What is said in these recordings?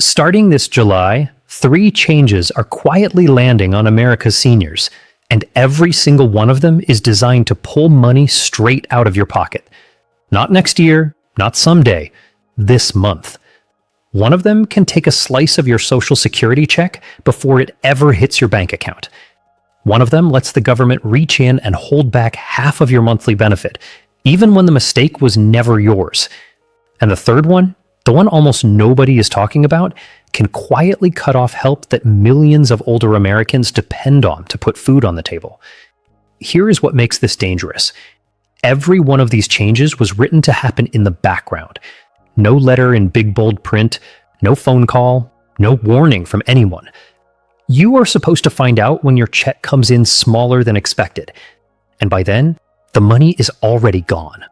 Starting this July, 3 changes are quietly landing on America's seniors, and every single one of them is designed to pull money straight out of your pocket. Not next year, not someday, this month. One of them can take a slice of your Social Security check before it ever hits your bank account. One of them lets the government reach in and hold back half of your monthly benefit, even when the mistake was never yours. And the third one, the one almost nobody is talking about, can quietly cut off help that millions of older Americans depend on to put food on the table. Here is what makes this dangerous. Every one of these changes was written to happen in the background. No letter in big bold print, no phone call, no warning from anyone. You are supposed to find out when your check comes in smaller than expected. And by then, the money is already gone.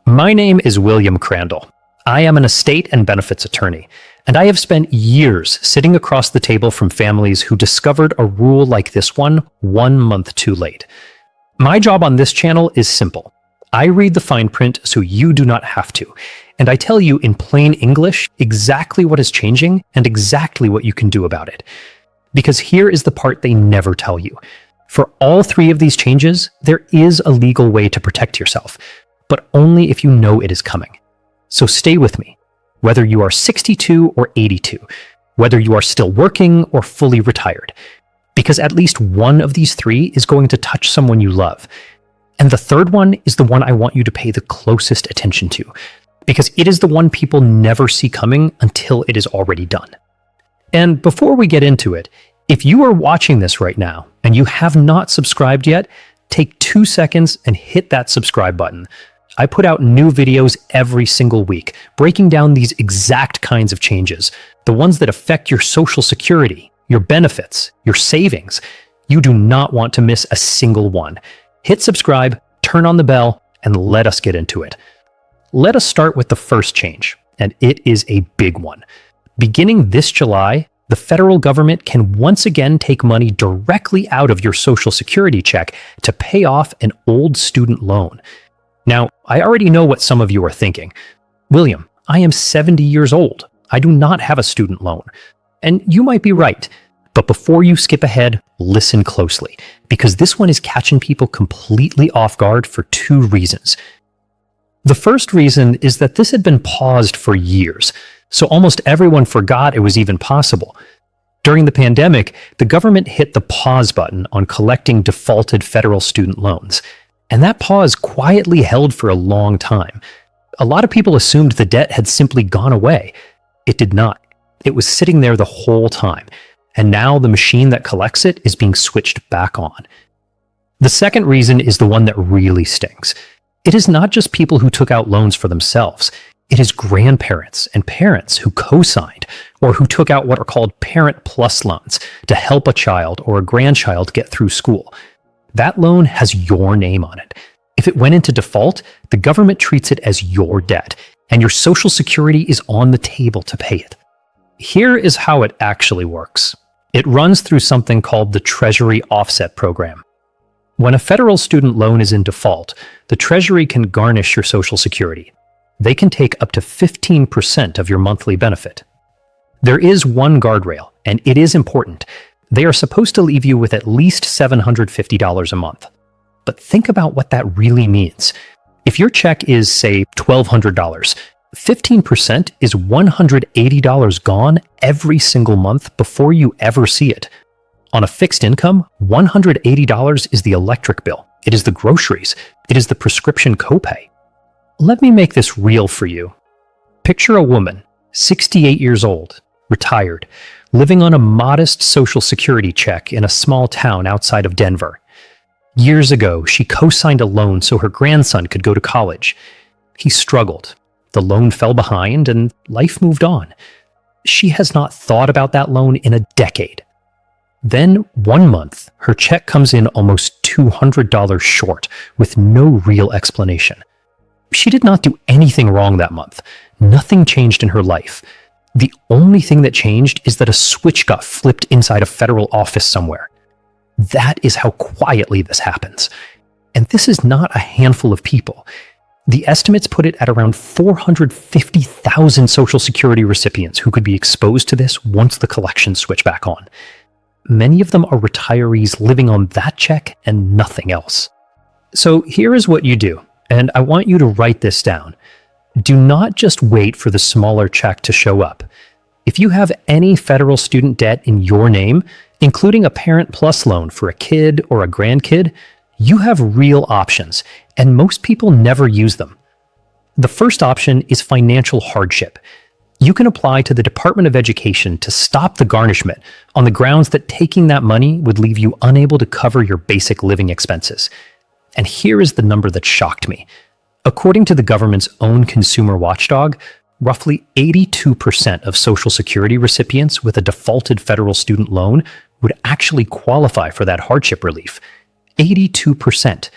My name is William Crandall. I am an estate and benefits attorney, and I have spent years sitting across the table from families who discovered a rule like this one 1 month too late. My job on this channel is simple. I read the fine print so you do not have to, and I tell you in plain English exactly what is changing and exactly what you can do about it. Because here is the part they never tell you. For all 3 of these changes, there is a legal way to protect yourself, but only if you know it is coming. So stay with me, whether you are 62 or 82, whether you are still working or fully retired, because at least one of these 3 is going to touch someone you love. And the third one is the one I want you to pay the closest attention to, because it is the one people never see coming until it is already done. And before we get into it, if you are watching this right now and you have not subscribed yet, take 2 seconds and hit that subscribe button. I put out new videos every single week, breaking down these exact kinds of changes, the ones that affect your Social Security, your benefits, your savings. You do not want to miss a single one. Hit subscribe, turn on the bell, and let us get into it. Let us start with the first change, and it is a big one. Beginning this July, the federal government can once again take money directly out of your Social Security check to pay off an old student loan. Now, I already know what some of you are thinking. William, I am 70 years old. I do not have a student loan. And you might be right. But before you skip ahead, listen closely, because this one is catching people completely off guard for 2 reasons. The first reason is that this had been paused for years, so almost everyone forgot it was even possible. During the pandemic, the government hit the pause button on collecting defaulted federal student loans, and that pause quietly held for a long time. A lot of people assumed the debt had simply gone away. It did not. It was sitting there the whole time. And now the machine that collects it is being switched back on. The second reason is the one that really stings. It is not just people who took out loans for themselves. It is grandparents and parents who co-signed or who took out what are called Parent Plus loans to help a child or a grandchild get through school. That loan has your name on it. If it went into default, the government treats it as your debt, and your Social Security is on the table to pay it. Here is how it actually works. It runs through something called the Treasury Offset Program. When a federal student loan is in default, the Treasury can garnish your Social Security. They can take up to 15% of your monthly benefit. There is one guardrail, and it is important. They are supposed to leave you with at least $750 a month. But think about what that really means. If your check is, say, $1,200, 15% is $180 gone every single month before you ever see it. On a fixed income, $180 is the electric bill. It is the groceries. It is the prescription copay. Let me make this real for you. Picture a woman, 68 years old, retired, living on a modest Social Security check in a small town outside of Denver. Years ago, she co-signed a loan so her grandson could go to college. He struggled. The loan fell behind and life moved on. She has not thought about that loan in a decade. Then, 1 month, her check comes in almost $200 short with no real explanation. She did not do anything wrong that month. Nothing changed in her life. The only thing that changed is that a switch got flipped inside a federal office somewhere. That is how quietly this happens. And this is not a handful of people. The estimates put it at around 450,000 Social Security recipients who could be exposed to this once the collections switch back on. Many of them are retirees living on that check and nothing else. So here is what you do, and I want you to write this down. Do not just wait for the smaller check to show up. If you have any federal student debt in your name, including a Parent Plus loan for a kid or a grandkid, you have real options, and most people never use them. The first option is financial hardship. You can apply to the Department of Education to stop the garnishment on the grounds that taking that money would leave you unable to cover your basic living expenses. And here is the number that shocked me. According to the government's own consumer watchdog, roughly 82% of Social Security recipients with a defaulted federal student loan would actually qualify for that hardship relief. 82%.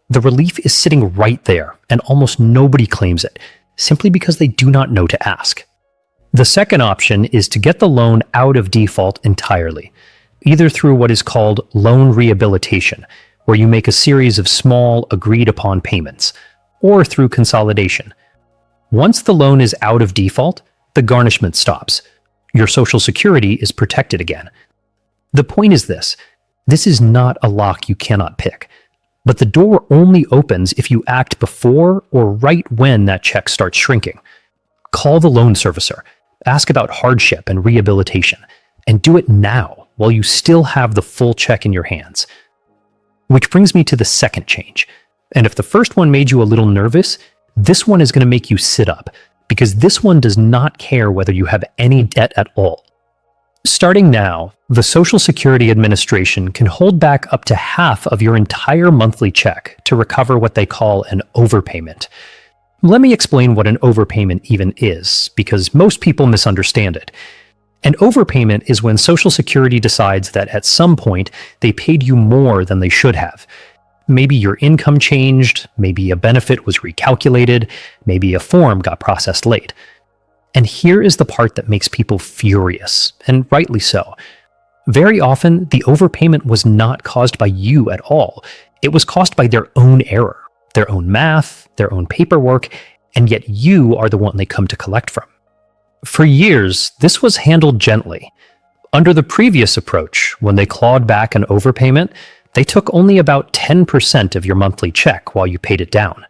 The relief is sitting right there, and almost nobody claims it, simply because they do not know to ask. The second option is to get the loan out of default entirely, either through what is called loan rehabilitation, where you make a series of small, agreed-upon payments, or through consolidation. Once the loan is out of default, the garnishment stops. Your Social Security is protected again. The point is this is not a lock you cannot pick, but the door only opens if you act before or right when that check starts shrinking. Call the loan servicer, ask about hardship and rehabilitation, and do it now while you still have the full check in your hands. Which brings me to the second change. And if the first one made you a little nervous, this one is going to make you sit up, because this one does not care whether you have any debt at all. Starting now, the Social Security Administration can hold back up to half of your entire monthly check to recover what they call an overpayment. Let me explain what an overpayment even is, because most people misunderstand it. An overpayment is when Social Security decides that at some point they paid you more than they should have. Maybe your income changed, maybe a benefit was recalculated, maybe a form got processed late. And here is the part that makes people furious, and rightly so. Very often, the overpayment was not caused by you at all. It was caused by their own error, their own math, their own paperwork, and yet you are the one they come to collect from. For years, this was handled gently. Under the previous approach, when they clawed back an overpayment, they took only about 10% of your monthly check while you paid it down.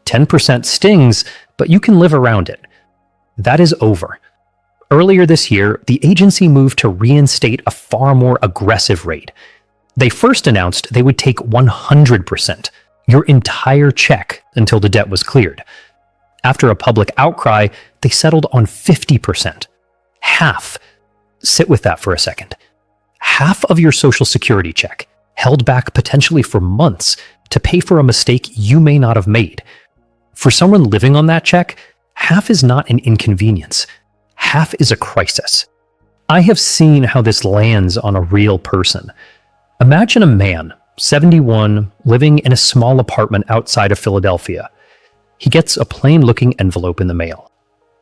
10% stings, but you can live around it. That is over. Earlier this year, the agency moved to reinstate a far more aggressive rate. They first announced they would take 100%, your entire check, until the debt was cleared. After a public outcry, they settled on 50%. Half. Sit with that for a second. Half of your Social Security check, held back potentially for months to pay for a mistake you may not have made. For someone living on that check, half is not an inconvenience. Half is a crisis. I have seen how this lands on a real person. Imagine a man, 71, living in a small apartment outside of Philadelphia. He gets a plain-looking envelope in the mail.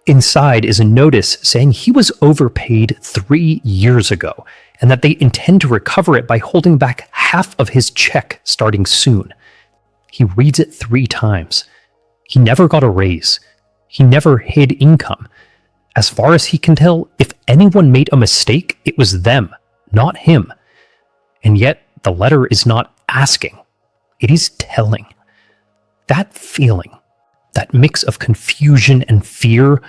Inside is a notice saying he was overpaid 3 years ago, and that they intend to recover it by holding back half of his check starting soon. He reads it 3 times. He never got a raise. He never hid income. As far as he can tell, if anyone made a mistake, it was them, not him. And yet, the letter is not asking. It is telling. That feeling, that mix of confusion and fear,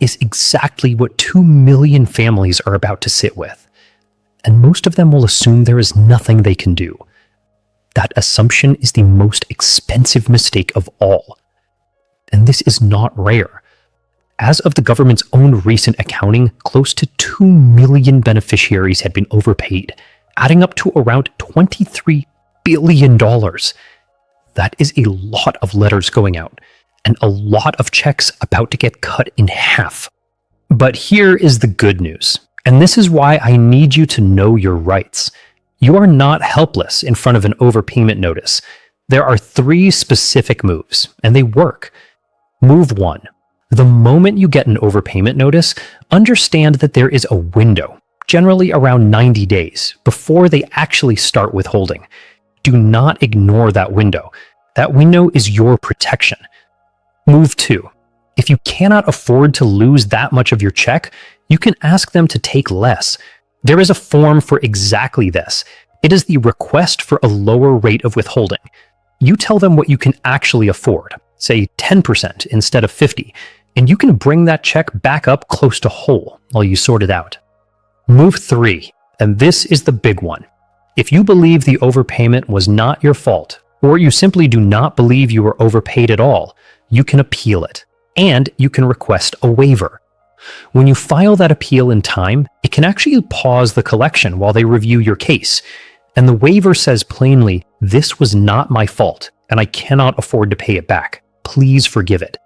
is exactly what 2 million families are about to sit with. And most of them will assume there is nothing they can do. That assumption is the most expensive mistake of all. And this is not rare. As of the government's own recent accounting, close to 2 million beneficiaries had been overpaid, adding up to around $23 billion. That is a lot of letters going out, and a lot of checks about to get cut in half. But here is the good news, and this is why I need you to know your rights. You are not helpless in front of an overpayment notice. There are 3 specific moves, and they work. Move 1. The moment you get an overpayment notice, understand that there is a window, generally around 90 days, before they actually start withholding. Do not ignore that window. That window is your protection. Move 2. If you cannot afford to lose that much of your check, you can ask them to take less. There is a form for exactly this. It is the request for a lower rate of withholding. You tell them what you can actually afford, say 10% instead of 50%, and you can bring that check back up close to whole while you sort it out. Move 3, and this is the big one. If you believe the overpayment was not your fault, or you simply do not believe you were overpaid at all, you can appeal it, and you can request a waiver. When you file that appeal in time, it can actually pause the collection while they review your case. And the waiver says plainly, "This was not my fault, and I cannot afford to pay it back. Please forgive it."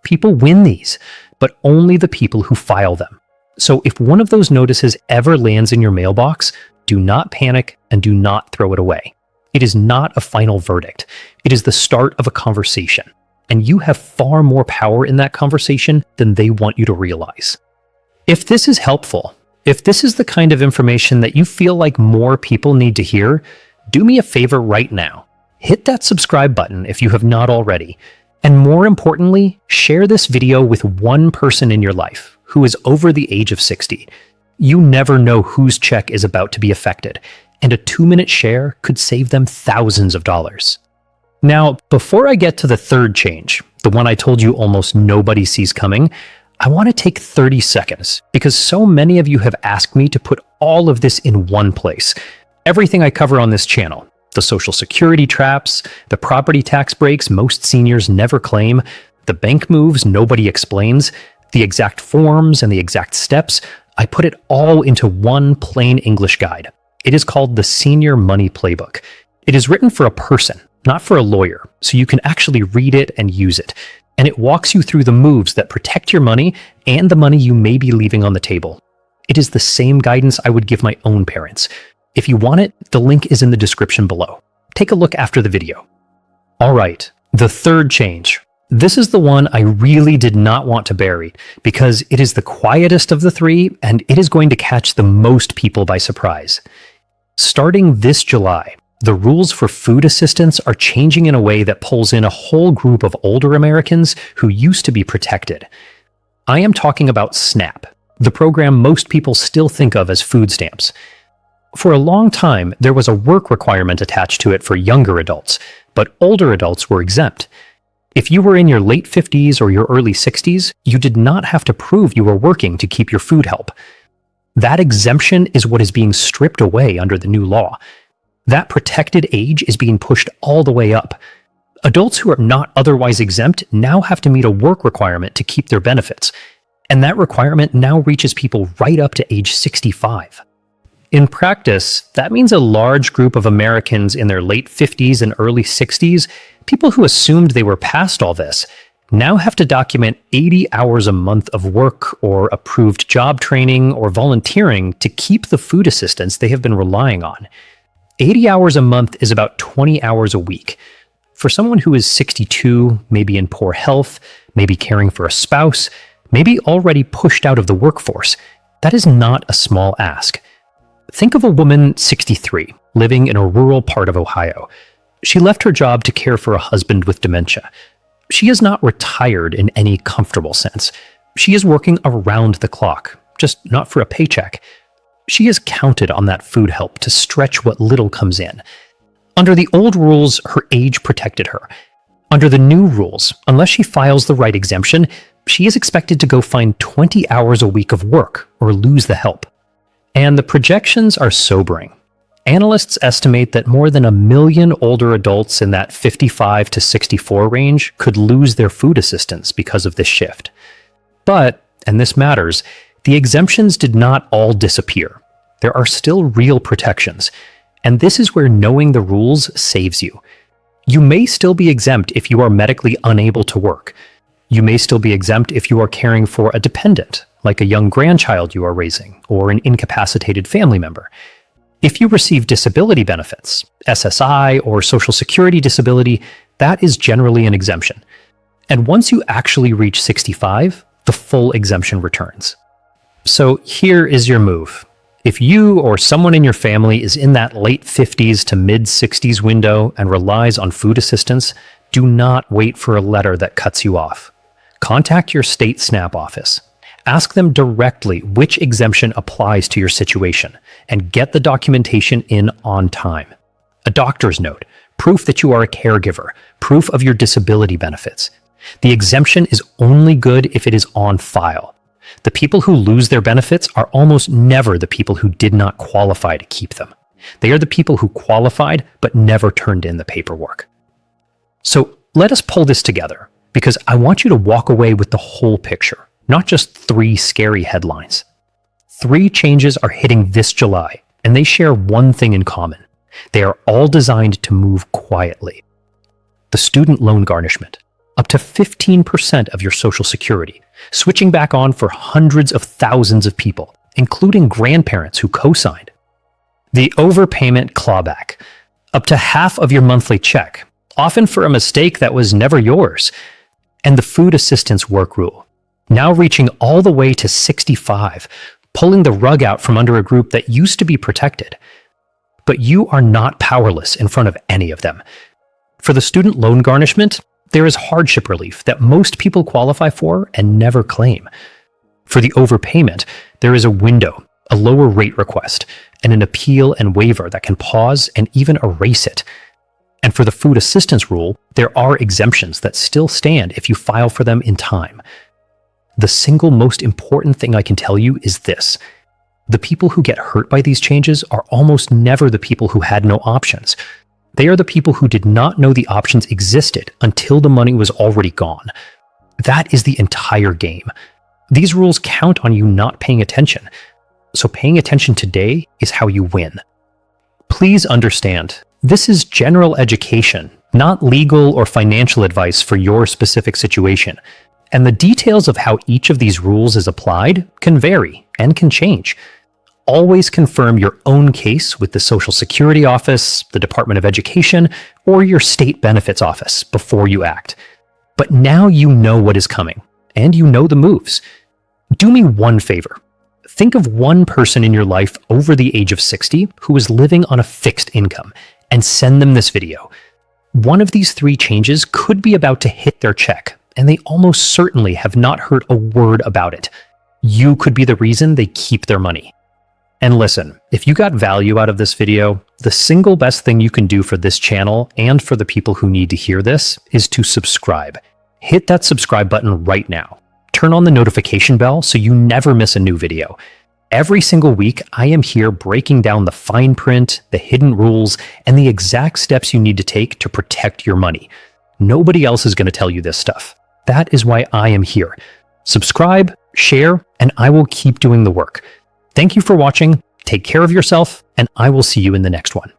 People win these, but only the people who file them. So if one of those notices ever lands in your mailbox, do not panic and do not throw it away. It is not a final verdict. It is the start of a conversation. And you have far more power in that conversation than they want you to realize. If this is helpful, if this is the kind of information that you feel like more people need to hear, do me a favor right now. Hit that subscribe button if you have not already. And more importantly, share this video with one person in your life who is over the age of 60. You never know whose check is about to be affected, and a 2-minute share could save them thousands of dollars. Now, before I get to the third change, the one I told you almost nobody sees coming, I want to take 30 seconds because so many of you have asked me to put all of this in one place. Everything I cover on this channel, the Social Security traps, the property tax breaks most seniors never claim, the bank moves nobody explains, the exact forms and the exact steps, I put it all into one plain English guide. It is called the Senior Money Playbook. It is written for a person, not for a lawyer, so you can actually read it and use it. And it walks you through the moves that protect your money and the money you may be leaving on the table. It is the same guidance I would give my own parents. If you want it, the link is in the description below. Take a look after the video. All right, the third change. This is the one I really did not want to bury because it is the quietest of the three and it is going to catch the most people by surprise. Starting this July, the rules for food assistance are changing in a way that pulls in a whole group of older Americans who used to be protected. I am talking about SNAP, the program most people still think of as food stamps. For a long time, there was a work requirement attached to it for younger adults, but older adults were exempt. If you were in your late 50s or your early 60s, you did not have to prove you were working to keep your food help. That exemption is what is being stripped away under the new law. That protected age is being pushed all the way up. Adults who are not otherwise exempt now have to meet a work requirement to keep their benefits, and that requirement now reaches people right up to age 65. In practice, that means a large group of Americans in their late 50s and early 60s, people who assumed they were past all this, now have to document 80 hours a month of work or approved job training or volunteering to keep the food assistance they have been relying on. 80 hours a month is about 20 hours a week. For someone who is 62, maybe in poor health, maybe caring for a spouse, maybe already pushed out of the workforce, that is not a small ask. Think of a woman 63, living in a rural part of Ohio. She left her job to care for a husband with dementia. She is not retired in any comfortable sense. She is working around the clock, just not for a paycheck. She has counted on that food help to stretch what little comes in. Under the old rules, her age protected her. Under the new rules, unless she files the right exemption, she is expected to go find 20 hours a week of work or lose the help. And the projections are sobering. Analysts estimate that more than 1 million older adults in that 55 to 64 range could lose their food assistance because of this shift. But, and this matters, the exemptions did not all disappear. There are still real protections, and this is where knowing the rules saves you. You may still be exempt if you are medically unable to work. You may still be exempt if you are caring for a dependent, like a young grandchild you are raising, or an incapacitated family member. If you receive disability benefits, SSI or Social Security disability, that is generally an exemption. And once you actually reach 65, the full exemption returns. So here is your move. If you or someone in your family is in that late 50s to mid 60s window and relies on food assistance, Do not wait for a letter that cuts you off. Contact your state SNAP office. Ask them directly which exemption applies to your situation and get the documentation in on time. A doctor's note, proof that you are a caregiver, proof of your disability benefits. The exemption is only good if it is on file. The people who lose their benefits are almost never the people who did not qualify to keep them. They are the people who qualified but never turned in the paperwork. So let us pull this together, because I want you to walk away with the whole picture, not just 3 scary headlines. 3 changes are hitting this July, and they share one thing in common. They are all designed to move quietly. The student loan garnishment, up to 15% of your Social Security, switching back on for hundreds of thousands of people, including grandparents who co-signed. The overpayment clawback, up to half of your monthly check, often for a mistake that was never yours. And the food assistance work rule, now reaching all the way to 65, pulling the rug out from under a group that used to be protected. But you are not powerless in front of any of them. For the student loan garnishment, there is hardship relief that most people qualify for and never claim. For the overpayment, there is a window, a lower rate request, and an appeal and waiver that can pause and even erase it. And for the food assistance rule, there are exemptions that still stand if you file for them in time. The single most important thing I can tell you is this. The people who get hurt by these changes are almost never the people who had no options. They are the people who did not know the options existed until the money was already gone. That is the entire game. These rules count on you not paying attention. So paying attention today is how you win. Please understand, this is general education, not legal or financial advice for your specific situation. And the details of how each of these rules is applied can vary and can change. Always confirm your own case with the Social Security Office, the Department of Education, or your state benefits office before you act. But now you know what is coming, and you know the moves. Do me one favor. Think of one person in your life over the age of 60 who is living on a fixed income, and send them this video. One of these 3 changes could be about to hit their check, and they almost certainly have not heard a word about it. You could be the reason they keep their money. And listen, if you got value out of this video, the single best thing you can do for this channel and for the people who need to hear this is to subscribe. Hit that subscribe button right now. Turn on the notification bell so you never miss a new video. Every single week, I am here breaking down the fine print, the hidden rules, and the exact steps you need to take to protect your money. Nobody else is going to tell you this stuff. That is why I am here. Subscribe, share, and I will keep doing the work. Thank you for watching, take care of yourself, and I will see you in the next one.